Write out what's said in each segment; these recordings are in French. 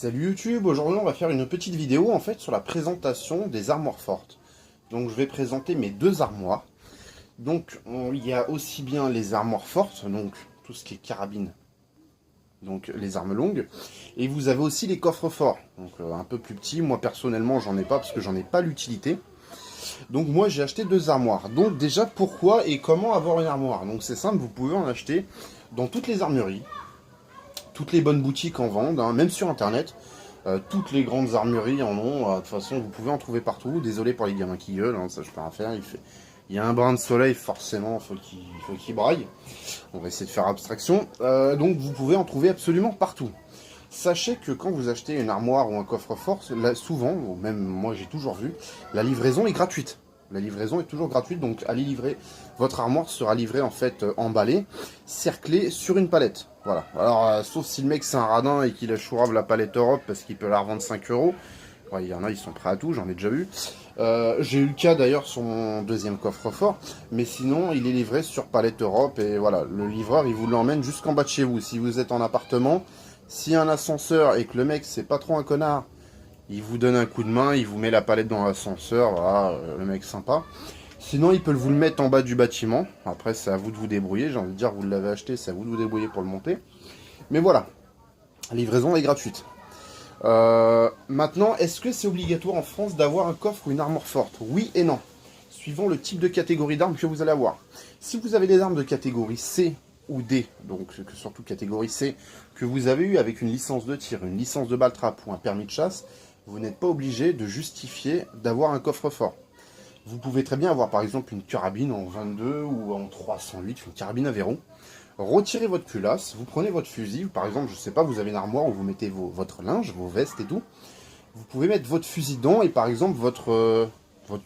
Salut YouTube, aujourd'hui on va faire une petite vidéo en fait sur la présentation des armoires fortes. Donc je vais présenter mes deux armoires. Donc il y a aussi bien les armoires fortes, donc tout ce qui est carabine, donc les armes longues. Et vous avez aussi les coffres forts, donc un peu plus petits. Moi personnellement j'en ai pas parce que j'en ai pas l'utilité. Donc moi j'ai acheté deux armoires. Donc déjà pourquoi et comment avoir une armoire? Donc c'est simple, vous pouvez en acheter dans toutes les armureries. Toutes les bonnes boutiques en vendent, hein, même sur internet. Toutes les grandes armureries en ont. De toute façon, vous pouvez en trouver partout. Désolé pour les gamins qui gueulent, hein, ça je peux rien faire. Il y a un brin de soleil, forcément, faut qu'il braille. On va essayer de faire abstraction. Donc vous pouvez en trouver absolument partout. Sachez que quand vous achetez une armoire ou un coffre-fort, là, souvent, ou même moi j'ai toujours vu, la livraison est gratuite. La livraison est toujours gratuite, donc allez livrer. Votre armoire sera livrée en fait emballée, cerclée sur une palette. Voilà. Alors, sauf si le mec c'est un radin et qu'il a chourave la palette Europe parce qu'il peut la revendre 5 euros. Ouais, il y en a, ils sont prêts à tout, j'en ai déjà vu. J'ai eu le cas d'ailleurs sur mon deuxième coffre-fort, mais sinon il est livré sur palette Europe et voilà, le livreur il vous l'emmène jusqu'en bas de chez vous. Si vous êtes en appartement, s'il y a un ascenseur et que le mec c'est pas trop un connard, il vous donne un coup de main, il vous met la palette dans l'ascenseur, voilà, le mec sympa. Sinon, il peut vous le mettre en bas du bâtiment. Après, c'est à vous de vous débrouiller. J'ai envie de dire, vous l'avez acheté, c'est à vous de vous débrouiller pour le monter. Mais voilà, la livraison est gratuite. Maintenant, est-ce que c'est obligatoire en France d'avoir un coffre ou une armure forte? Oui et non, suivant le type de catégorie d'armes que vous allez avoir. Si vous avez des armes de catégorie C ou D, donc surtout catégorie C, que vous avez eu avec une licence de tir, une licence de balle trap ou un permis de chasse, vous n'êtes pas obligé de justifier d'avoir un coffre-fort. Vous pouvez très bien avoir par exemple une carabine en 22 ou en 308, une carabine à verrou. Retirez votre culasse, vous prenez votre fusil, par exemple, je sais pas, vous avez une armoire où vous mettez votre linge, vos vestes et tout. Vous pouvez mettre votre fusil dedans et par exemple votre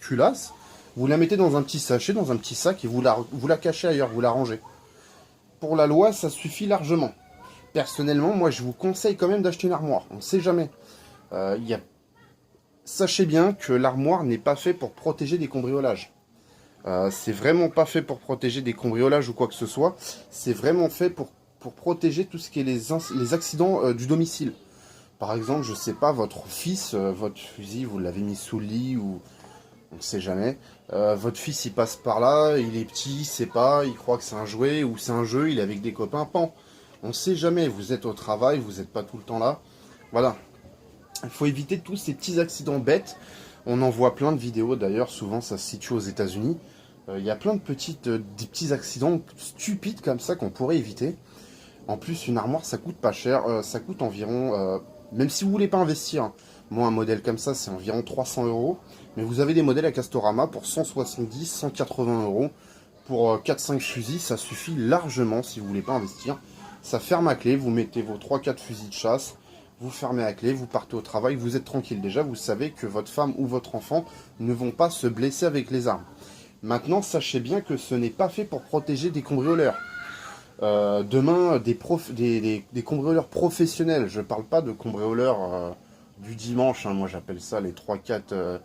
culasse, vous la mettez dans un petit sachet, dans un petit sac et vous la cachez ailleurs, vous la rangez. Pour la loi, ça suffit largement. Personnellement, moi je vous conseille quand même d'acheter une armoire, on ne sait jamais. Il y a Sachez bien que l'armoire n'est pas fait pour protéger des cambriolages. C'est vraiment pas fait pour protéger des cambriolages ou quoi que ce soit. C'est vraiment fait pour protéger tout ce qui est les accidents du domicile. Par exemple, je sais pas, votre fils, votre fusil, vous l'avez mis sous le lit ou on ne sait jamais. Votre fils, il passe par là, il est petit, il sait pas, il croit que c'est un jouet ou c'est un jeu, il est avec des copains, pan. On ne sait jamais, vous êtes au travail, vous n'êtes pas tout le temps là. Voilà. Il faut éviter tous ces petits accidents bêtes. On en voit plein de vidéos d'ailleurs, souvent ça se situe aux États-Unis. Il y a plein de des petits accidents stupides comme ça qu'on pourrait éviter. En plus, une armoire ça coûte pas cher, ça coûte environ, même si vous voulez pas investir, hein. Moi un modèle comme ça c'est environ 300 euros. Mais vous avez des modèles à Castorama pour 170, 180 euros. Pour 4-5 fusils, ça suffit largement si vous voulez pas investir. Ça ferme à clé, vous mettez vos 3-4 fusils de chasse. Vous fermez la clé, vous partez au travail, vous êtes tranquille. Déjà, vous savez que votre femme ou votre enfant ne vont pas se blesser avec les armes. Maintenant, sachez bien que ce n'est pas fait pour protéger des cambrioleurs. Demain, des cambrioleurs professionnels, je ne parle pas de cambrioleurs du dimanche, hein, moi j'appelle ça les 3-4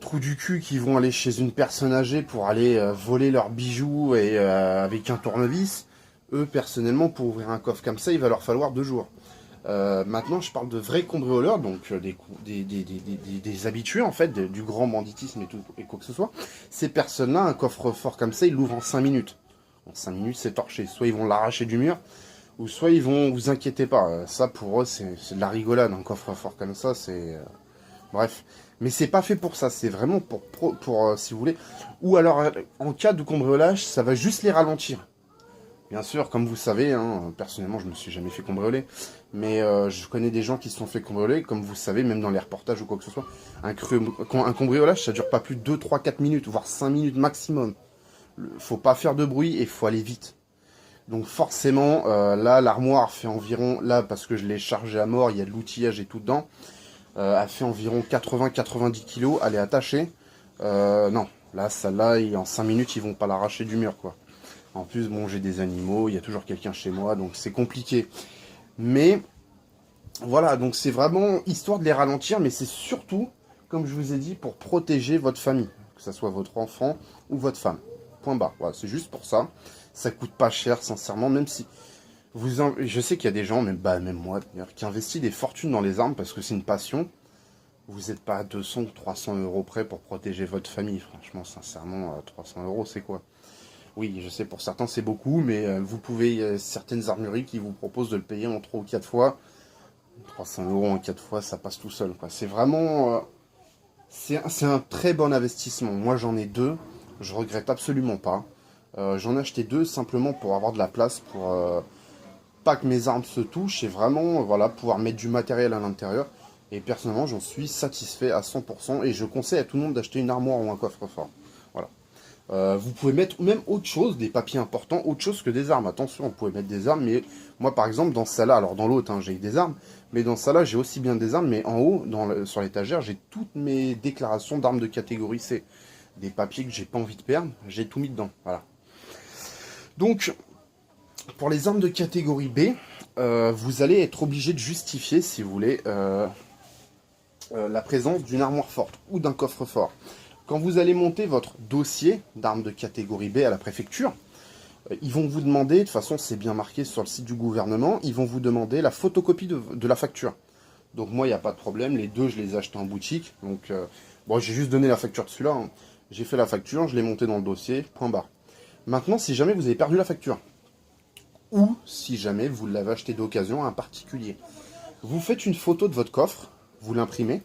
trous du cul qui vont aller chez une personne âgée pour aller voler leurs bijoux et avec un tournevis. Eux, personnellement, pour ouvrir un coffre comme ça, il va leur falloir 2 jours. Maintenant, je parle de vrais cambrioleurs, donc des habitués en fait du grand banditisme et quoi que ce soit. Ces personnes-là, un coffre-fort comme ça, ils l'ouvrent en 5 minutes. En 5 minutes, c'est torché. Soit ils vont l'arracher du mur, ou soit ils vont, vous inquiétez pas, ça pour eux, c'est de la rigolade. Un coffre-fort comme ça, c'est... Bref. Mais c'est pas fait pour ça, c'est vraiment pour si vous voulez. Ou alors, en cas de cambriolage, ça va juste les ralentir. Bien sûr, comme vous savez, hein, personnellement, je me suis jamais fait cambrioler, mais je connais des gens qui se sont fait cambrioler, comme vous savez, même dans les reportages ou quoi que ce soit. Un cambriolage, ça dure pas plus de 2, 3, 4 minutes, voire 5 minutes maximum. Faut pas faire de bruit et faut aller vite. Donc forcément, là, l'armoire fait environ, là, parce que je l'ai chargée à mort, il y a de l'outillage et tout dedans, elle fait environ 80-90 kg, elle est attachée. Non, là, celle-là, en 5 minutes, ils vont pas l'arracher du mur, quoi. En plus, bon, j'ai des animaux, il y a toujours quelqu'un chez moi, donc c'est compliqué. Mais, voilà, donc c'est vraiment histoire de les ralentir, mais c'est surtout, comme je vous ai dit, pour protéger votre famille. Que ce soit votre enfant ou votre femme. Point barre. Voilà, c'est juste pour ça. Ça coûte pas cher, sincèrement, même si Je sais qu'il y a des gens, même moi d'ailleurs, qui investissent des fortunes dans les armes parce que c'est une passion. Vous n'êtes pas à 200 ou 300 euros près pour protéger votre famille. Franchement, sincèrement, 300 euros, c'est quoi? Oui, je sais, pour certains, c'est beaucoup, mais vous pouvez, certaines armureries qui vous proposent de le payer en 3 ou 4 fois. 300 euros en 4 fois, ça passe tout seul, quoi. C'est vraiment... c'est un très bon investissement. Moi, j'en ai 2. Je regrette absolument pas. J'en ai acheté 2 simplement pour avoir de la place, pour pas que mes armes se touchent, et vraiment, voilà, pouvoir mettre du matériel à l'intérieur. Et personnellement, j'en suis satisfait à 100%, et je conseille à tout le monde d'acheter une armoire ou un coffre-fort. Voilà. Vous pouvez mettre même autre chose, des papiers importants, autre chose que des armes. Attention, vous pouvez mettre des armes, mais moi par exemple dans celle-là, alors dans l'autre hein, j'ai des armes, mais dans celle-là j'ai aussi bien des armes, mais en haut, sur l'étagère, j'ai toutes mes déclarations d'armes de catégorie C. Des papiers que j'ai pas envie de perdre, j'ai tout mis dedans. Voilà. Donc, pour les armes de catégorie B, vous allez être obligé de justifier, si vous voulez, la présence d'une armoire forte ou d'un coffre-fort. Quand vous allez monter votre dossier d'armes de catégorie B à la préfecture, ils vont vous demander, de toute façon c'est bien marqué sur le site du gouvernement, ils vont vous demander la photocopie de la facture. Donc moi il n'y a pas de problème, les 2 je les ai achetés en boutique, donc bon j'ai juste donné la facture de celui-là, hein. J'ai fait la facture, je l'ai monté dans le dossier, point barre. Maintenant si jamais vous avez perdu la facture, ou si jamais vous l'avez acheté d'occasion à un particulier, vous faites une photo de votre coffre, vous l'imprimez,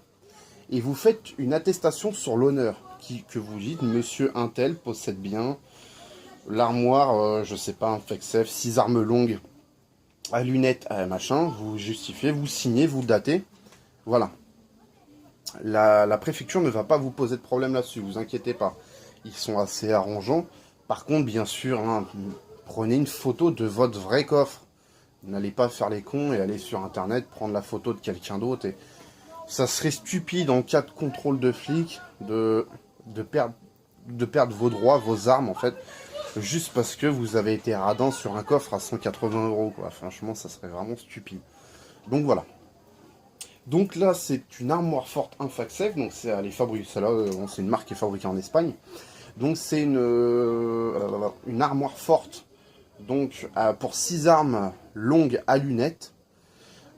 et vous faites une attestation sur l'honneur, que vous dites, monsieur Untel possède bien l'armoire, je sais pas, un FEXF, 6 armes longues, à lunettes, à machin, vous justifiez, vous signez, vous datez, voilà. La préfecture ne va pas vous poser de problème là-dessus, vous inquiétez pas. Ils sont assez arrangeants. Par contre, bien sûr, hein, prenez une photo de votre vrai coffre. N'allez pas faire les cons et aller sur internet prendre la photo de quelqu'un d'autre. Et ça serait stupide en cas de contrôle de flic de perdre vos droits, vos armes en fait, juste parce que vous avez été radin sur un coffre à 180 euros, quoi. Franchement, ça serait vraiment stupide. Donc voilà. Donc là, c'est une armoire forte Infaxef, donc c'est c'est une marque qui est fabriquée en Espagne. Donc c'est une armoire forte, donc pour 6 armes longues à lunettes.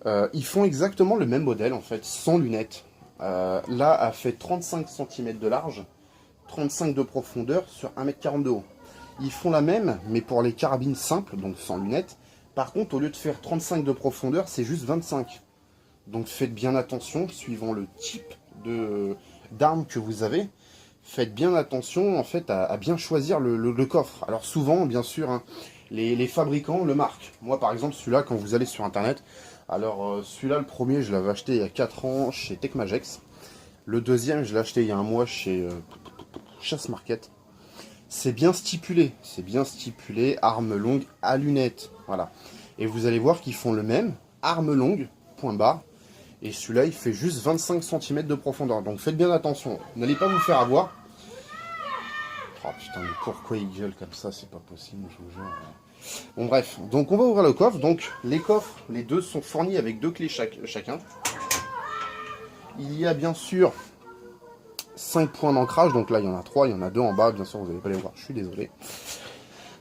Ils font exactement le même modèle en fait, sans lunettes. Là, elle fait 35 cm de large, 35 de profondeur sur 1,40 m de haut. Ils font la même, mais pour les carabines simples, donc sans lunettes. Par contre, au lieu de faire 35 de profondeur, c'est juste 25. Donc faites bien attention, suivant le type d'arme que vous avez. Faites bien attention en fait à bien choisir le coffre. Alors souvent, bien sûr, hein, les fabricants le marquent. Moi par exemple, celui-là, quand vous allez sur internet, alors celui-là, le premier, je l'avais acheté il y a 4 ans chez Tecmagex. Le deuxième, je l'ai acheté il y a un mois chez Chasse Market. C'est bien stipulé, arme longue à lunettes, voilà. Et vous allez voir qu'ils font le même, arme longue, point barre. Et celui-là, il fait juste 25 cm de profondeur. Donc faites bien attention, n'allez pas vous faire avoir. Oh putain, mais pourquoi il gueule comme ça? C'est pas possible, je vous jure. Bon bref, donc on va ouvrir le coffre. Donc les coffres, les deux sont fournis avec 2 clés chacun. Il y a bien sûr 5 points d'ancrage. Donc là, il y en a 3, il y en a 2 en bas. Bien sûr, vous n'allez pas les voir, je suis désolé.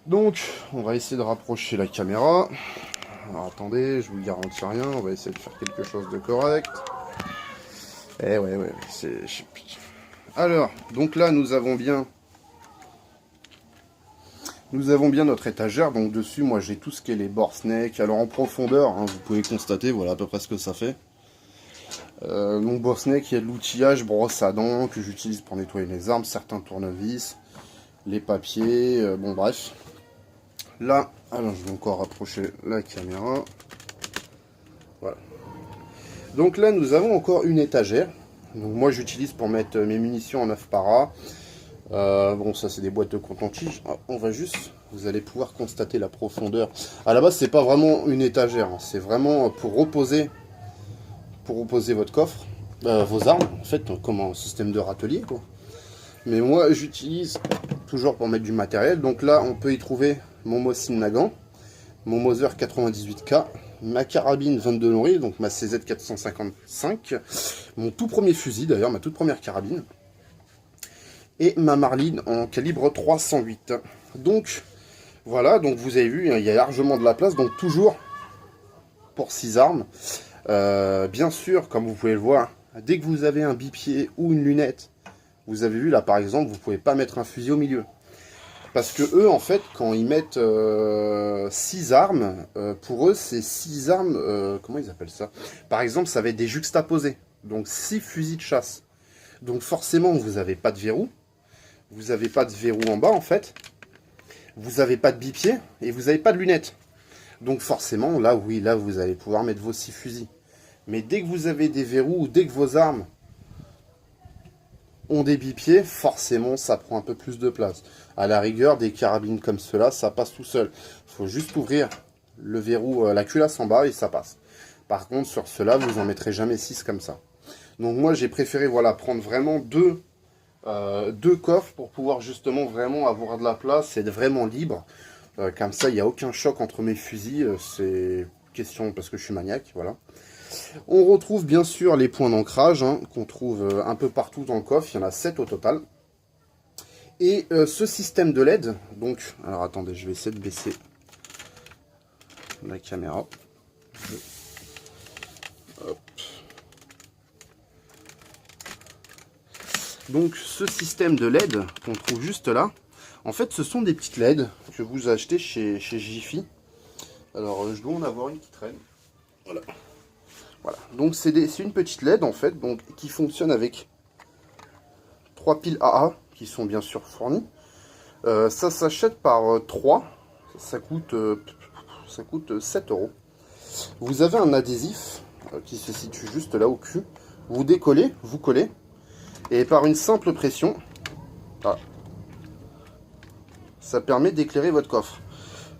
Donc, on va essayer de rapprocher la caméra. Alors attendez, je vous garantis rien, on va essayer de faire quelque chose de correct. Eh ouais, c'est... Alors, donc là, nous avons bien notre étagère, donc dessus, moi j'ai tout ce qui est les bords snake. Alors en profondeur, hein, vous pouvez constater, voilà à peu près ce que ça fait. Donc bord snake, il y a de l'outillage, brosse à dents, que j'utilise pour nettoyer mes armes, certains tournevis, les papiers, bon bref. Là, alors je vais encore rapprocher la caméra. Voilà. Donc là, nous avons encore une étagère. Donc moi, j'utilise pour mettre mes munitions en 9 para. Bon, ça c'est des boîtes de coton-tige. Ah, on va juste, vous allez pouvoir constater la profondeur. À la base, c'est pas vraiment une étagère, hein. C'est vraiment pour reposer votre coffre, vos armes, en fait, comme un système de râtelier, quoi. Mais moi, j'utilise toujours pour mettre du matériel. Donc là, on peut y trouver mon Mosin Nagant, mon Mauser 98K, ma carabine 22 Nori, donc ma CZ 455, mon tout premier fusil d'ailleurs, ma toute première carabine, et ma Marline en calibre 308. Donc voilà, donc vous avez vu, hein, il y a largement de la place, donc toujours pour 6 armes. Bien sûr, comme vous pouvez le voir, dès que vous avez un bipied ou une lunette, vous avez vu là par exemple, vous pouvez pas mettre un fusil au milieu. Parce que eux, en fait, quand ils mettent 6 armes, pour eux, c'est 6 armes, comment ils appellent ça? Par exemple, ça va être des juxtaposés. Donc 6 fusils de chasse. Donc forcément, vous n'avez pas de verrou. Vous n'avez pas de verrou en bas, en fait. Vous n'avez pas de bipied et vous n'avez pas de lunettes. Donc forcément, là, oui, là, vous allez pouvoir mettre vos 6 fusils. Mais dès que vous avez des verrous ou dès que vos armes ont des bipieds, forcément ça prend un peu plus de place. À la rigueur, des carabines comme cela, ça passe tout seul. Il faut juste ouvrir le verrou, la culasse en bas et ça passe. Par contre, sur cela, vous en mettrez jamais 6 comme ça. Donc moi, j'ai préféré voilà, prendre vraiment deux coffres pour pouvoir justement vraiment avoir de la place et être vraiment libre. Comme ça, il n'y a aucun choc entre mes fusils. C'est question parce que je suis maniaque, voilà. On retrouve bien sûr les points d'ancrage qu'on trouve un peu partout dans le coffre, il y en a 7 au total. Et ce système de LED, donc, alors attendez, je vais essayer de baisser la caméra. Hop. Donc ce système de LED qu'on trouve juste là, en fait ce sont des petites LED que vous achetez chez Jiffy. Alors je dois en avoir une qui traîne. Voilà. Voilà, donc c'est une petite LED en fait, donc, qui fonctionne avec 3 piles AA qui sont bien sûr fournies. Ça s'achète par 3, ça coûte 7 €. Vous avez un adhésif qui se situe juste là au cul. Vous décollez, vous collez, et par une simple pression, voilà, ça permet d'éclairer votre coffre.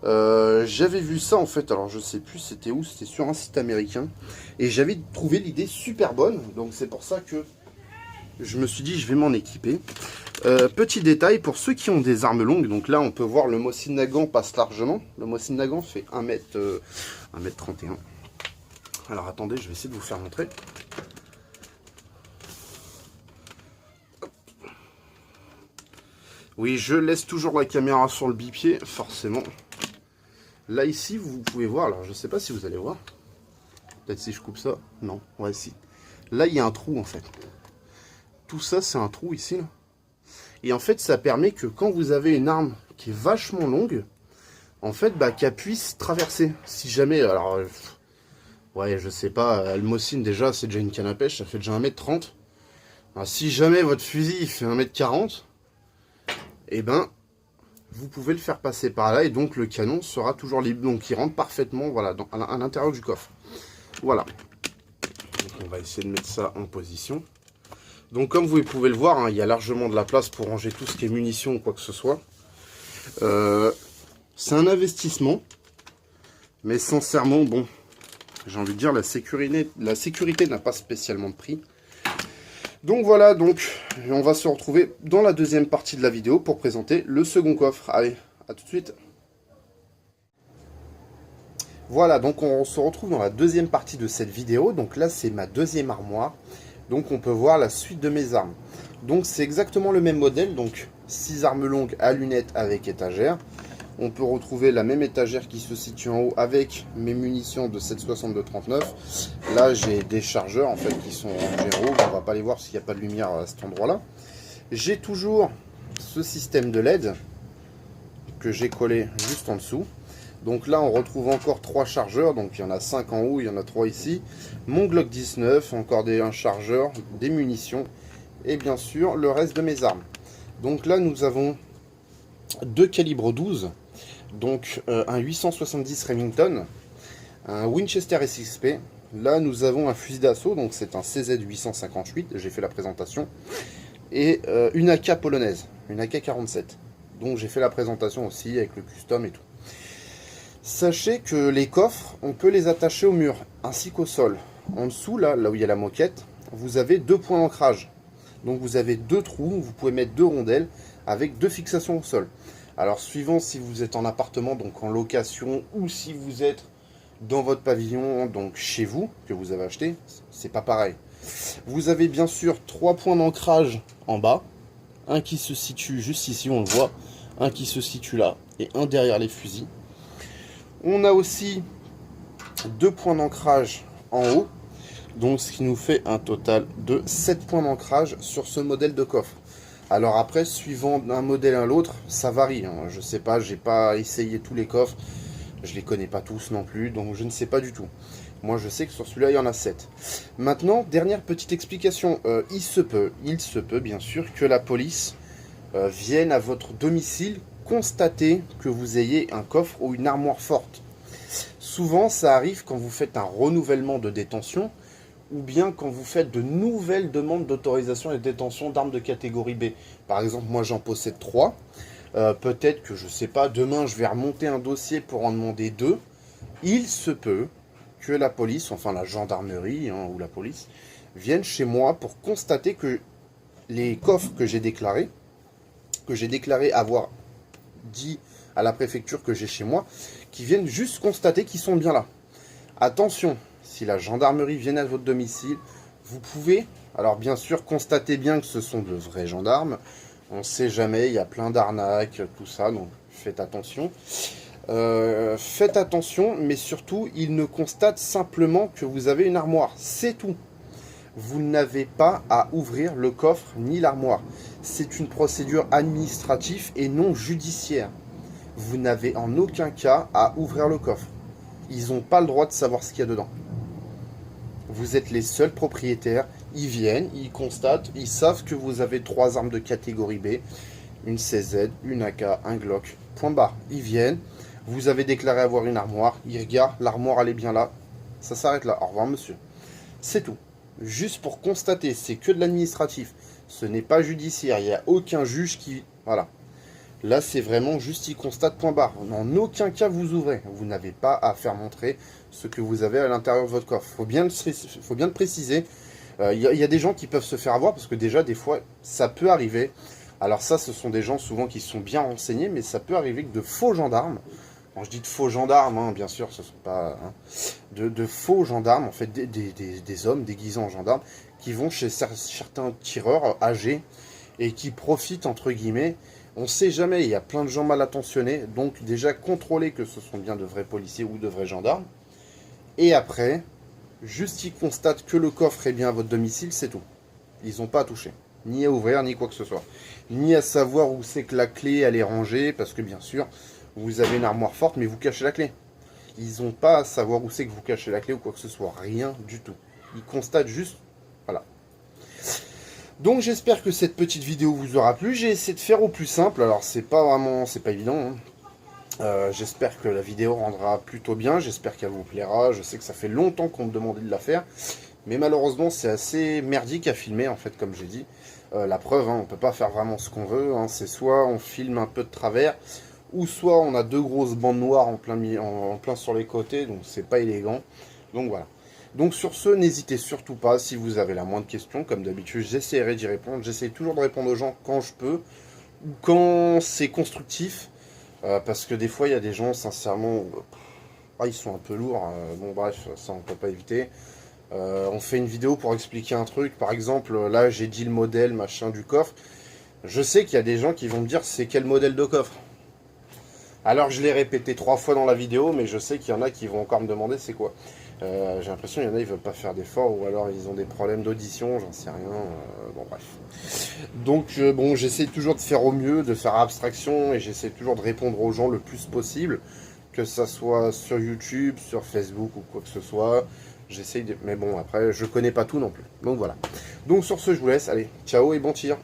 J'avais vu ça en fait, alors je sais plus c'était où, c'était sur un site américain, et j'avais trouvé l'idée super bonne, donc c'est pour ça que je me suis dit je vais m'en équiper. Petit détail pour ceux qui ont des armes longues, donc là on peut voir le Mosin Nagant passe largement. Le Mosin Nagant fait 1m31. Alors attendez, je vais essayer de vous faire montrer. Oui, je laisse toujours la caméra sur le bipied, forcément. Là, ici, vous pouvez voir, alors je ne sais pas si vous allez voir. Peut-être si je coupe ça. Non, ouais, si. Là, il y a un trou, en fait. Tout ça, c'est un trou ici, là. Et en fait, ça permet que quand vous avez une arme qui est vachement longue, en fait, bah, qu'elle puisse traverser. Si jamais, alors, ouais, je sais pas, le Mosin, déjà, c'est déjà une canne à pêche, ça fait déjà 1m30. Alors, si jamais votre fusil, il fait 1m40, et ben, vous pouvez le faire passer par là et donc le canon sera toujours libre. Donc il rentre parfaitement voilà, à l'intérieur du coffre. Voilà. Donc, on va essayer de mettre ça en position. Donc comme vous pouvez le voir, il y a largement de la place pour ranger tout ce qui est munitions ou quoi que ce soit. C'est un investissement. Mais sincèrement, bon, j'ai envie de dire, la sécurité n'a pas spécialement de prix. Donc voilà, donc on va se retrouver dans la deuxième partie de la vidéo pour présenter le second coffre. Allez, à tout de suite. Voilà, donc on se retrouve dans la deuxième partie de cette vidéo. Donc là, c'est ma deuxième armoire. Donc on peut voir la suite de mes armes. Donc c'est exactement le même modèle. Donc 6 armes longues à lunettes avec étagère. On peut retrouver la même étagère qui se situe en haut avec mes munitions de 7,62-39. Là, j'ai des chargeurs en fait qui sont en géro. On va pas les voir parce qu'il n'y a pas de lumière à cet endroit-là. J'ai toujours ce système de LED que j'ai collé juste en dessous. Donc là, on retrouve encore 3 chargeurs. Donc il y en a 5 en haut, il y en a 3 ici. Mon Glock 19, encore un chargeur, des munitions et bien sûr le reste de mes armes. Donc là, nous avons 2 calibres 12. Donc un 870 Remington, un Winchester SXP. Là nous avons un fusil d'assaut, donc c'est un CZ 858, j'ai fait la présentation. Et une AK polonaise, une AK-47. Donc j'ai fait la présentation aussi avec le custom et tout. Sachez que les coffres, on peut les attacher au mur ainsi qu'au sol. En dessous, là où il y a la moquette, vous avez 2 points d'ancrage. Donc vous avez 2 trous, vous pouvez mettre 2 rondelles avec 2 fixations au sol. Alors suivant si vous êtes en appartement, donc en location, ou si vous êtes dans votre pavillon, donc chez vous, que vous avez acheté, c'est pas pareil. Vous avez bien sûr 3 points d'ancrage en bas, un qui se situe juste ici, on le voit, un qui se situe là, et un derrière les fusils. On a aussi 2 points d'ancrage en haut. Donc ce qui nous fait un total de 7 points d'ancrage sur ce modèle de coffre. Alors après, suivant d'un modèle à l'autre, ça varie. Hein. Je sais pas, j'ai pas essayé tous les coffres. Je les connais pas tous non plus, donc je ne sais pas du tout. Moi je sais que sur celui-là il y en a 7. Maintenant, dernière petite explication. Il se peut bien sûr que la police vienne à votre domicile constater que vous ayez un coffre ou une armoire forte. Souvent ça arrive quand vous faites un renouvellement de détention, ou bien quand vous faites de nouvelles demandes d'autorisation et de détention d'armes de catégorie B. Par exemple, moi j'en possède 3. Peut-être que, je sais pas, demain je vais remonter un dossier pour en demander 2. Il se peut que la police, enfin la gendarmerie ou la police, vienne chez moi pour constater que les coffres que j'ai déclarés avoir dit à la préfecture que j'ai chez moi, qui viennent juste constater qu'ils sont bien là. Attention, si la gendarmerie vient à votre domicile, vous pouvez, alors bien sûr, constater bien que ce sont de vrais gendarmes. On ne sait jamais, il y a plein d'arnaques, tout ça, donc faites attention. Faites attention, mais surtout, ils ne constatent simplement que vous avez une armoire. C'est tout. Vous n'avez pas à ouvrir le coffre ni l'armoire. C'est une procédure administrative et non judiciaire. Vous n'avez en aucun cas à ouvrir le coffre. Ils n'ont pas le droit de savoir ce qu'il y a dedans. Vous êtes les seuls propriétaires. Ils viennent, ils constatent, ils savent que vous avez 3 armes de catégorie B, une CZ, une AK, un Glock, point barre. Ils viennent, vous avez déclaré avoir une armoire, ils regardent, l'armoire elle est bien là, ça s'arrête là. Au revoir monsieur. C'est tout. Juste pour constater, c'est que de l'administratif. Ce n'est pas judiciaire, il n'y a aucun juge qui... Voilà. Là, c'est vraiment juste, ils constatent, point barre. En aucun cas, vous ouvrez. Vous n'avez pas à faire montrer ce que vous avez à l'intérieur de votre coffre. Faut bien le préciser. Il y a des gens qui peuvent se faire avoir, parce que déjà, des fois, ça peut arriver. Alors ça, ce sont des gens souvent qui sont bien renseignés, mais ça peut arriver que de faux gendarmes, quand je dis de faux gendarmes, bien sûr, ce ne sont pas... de faux gendarmes, en fait, des hommes déguisés en gendarmes, qui vont chez certains tireurs âgés, et qui profitent, entre guillemets. On ne sait jamais, il y a plein de gens mal intentionnés, donc déjà contrôler que ce sont bien de vrais policiers ou de vrais gendarmes. Et après, juste ils constatent que le coffre est bien à votre domicile, c'est tout. Ils n'ont pas à toucher, ni à ouvrir, ni quoi que ce soit. Ni à savoir où c'est que la clé, elle est rangée, parce que bien sûr, vous avez une armoire forte, mais vous cachez la clé. Ils n'ont pas à savoir où c'est que vous cachez la clé ou quoi que ce soit, rien du tout. Ils constatent juste, voilà. Donc j'espère que cette petite vidéo vous aura plu. J'ai essayé de faire au plus simple. Alors c'est pas évident. J'espère que la vidéo rendra plutôt bien. J'espère qu'elle vous plaira. Je sais que ça fait longtemps qu'on me demandait de la faire. Mais malheureusement c'est assez merdique à filmer en fait comme j'ai dit. La preuve, on peut pas faire vraiment ce qu'on veut. C'est soit on filme un peu de travers. Ou soit on a 2 grosses bandes noires en plein sur les côtés. Donc c'est pas élégant. Donc voilà. Donc sur ce, n'hésitez surtout pas, si vous avez la moindre question, comme d'habitude, j'essaierai d'y répondre. J'essaie toujours de répondre aux gens quand je peux, ou quand c'est constructif, parce que des fois, il y a des gens, sincèrement, ils sont un peu lourds. Bon bref, ça on peut pas éviter. On fait une vidéo pour expliquer un truc, par exemple, là j'ai dit le modèle, machin, du coffre. Je sais qu'il y a des gens qui vont me dire, c'est quel modèle de coffre? Alors je l'ai répété 3 fois dans la vidéo, mais je sais qu'il y en a qui vont encore me demander c'est quoi. J'ai l'impression qu'il y en a ils veulent pas faire d'efforts ou alors ils ont des problèmes d'audition, j'en sais rien. Bon bref. Donc bon, j'essaie toujours de faire au mieux, de faire abstraction et j'essaie toujours de répondre aux gens le plus possible, que ça soit sur YouTube, sur Facebook ou quoi que ce soit. J'essaie de... Mais bon après je connais pas tout non plus. Donc voilà. Donc sur ce je vous laisse, allez, ciao et bon tir.